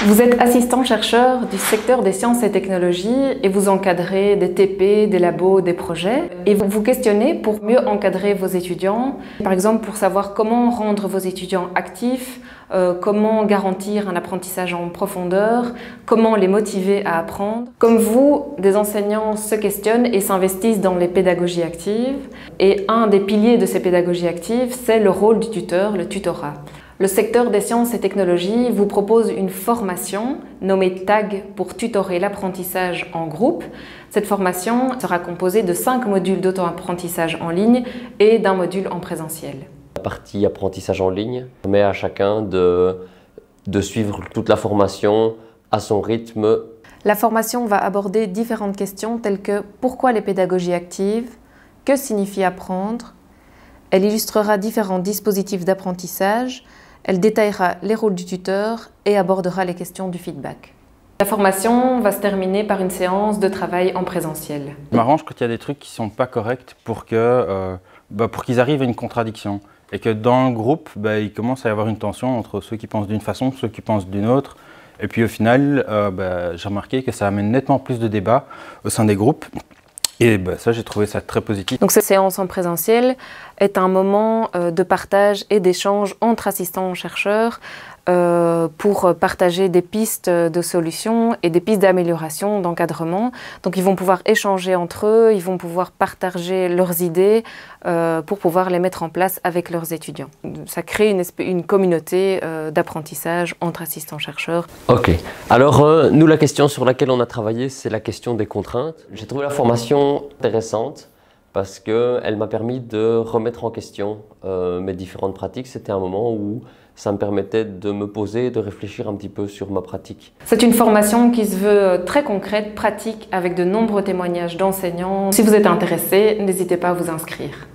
Vous êtes assistant-chercheur du secteur des sciences et technologies et vous encadrez des TP, des labos, des projets. Et vous vous questionnez pour mieux encadrer vos étudiants, par exemple pour savoir comment rendre vos étudiants actifs, comment garantir un apprentissage en profondeur, comment les motiver à apprendre. Comme vous, des enseignants se questionnent et s'investissent dans les pédagogies actives. Et un des piliers de ces pédagogies actives, c'est le rôle du tuteur, le tutorat. Le secteur des sciences et technologies vous propose une formation nommée TAG pour tutorer l'apprentissage en groupe. Cette formation sera composée de 5 modules d'auto-apprentissage en ligne et d'un module en présentiel. La partie apprentissage en ligne permet à chacun de suivre toute la formation à son rythme. La formation va aborder différentes questions telles que pourquoi les pédagogies actives, que signifie apprendre. Elle illustrera différents dispositifs d'apprentissage. Elle détaillera les rôles du tuteur et abordera les questions du feedback. La formation va se terminer par une séance de travail en présentiel. Je m'arrange quand il y a des trucs qui ne sont pas corrects pour qu'ils arrivent à une contradiction. Et que dans le groupe, il commence à y avoir une tension entre ceux qui pensent d'une façon, ceux qui pensent d'une autre. Et puis au final, j'ai remarqué que ça amène nettement plus de débats au sein des groupes. Et ça, j'ai trouvé ça très positif. Donc cette séance en présentiel est un moment de partage et d'échange entre assistants-chercheurs pour partager des pistes de solutions et des pistes d'amélioration, d'encadrement. Donc ils vont pouvoir échanger entre eux, ils vont pouvoir partager leurs idées pour pouvoir les mettre en place avec leurs étudiants. Ça crée une communauté d'apprentissage entre assistants-chercheurs. Ok. Alors nous, la question sur laquelle on a travaillé, c'est la question des contraintes. J'ai trouvé la formation intéressante parce qu'elle m'a permis de remettre en question mes différentes pratiques. C'était un moment où ça me permettait de me poser, de réfléchir un petit peu sur ma pratique. C'est une formation qui se veut très concrète, pratique, avec de nombreux témoignages d'enseignants. Si vous êtes intéressé, n'hésitez pas à vous inscrire.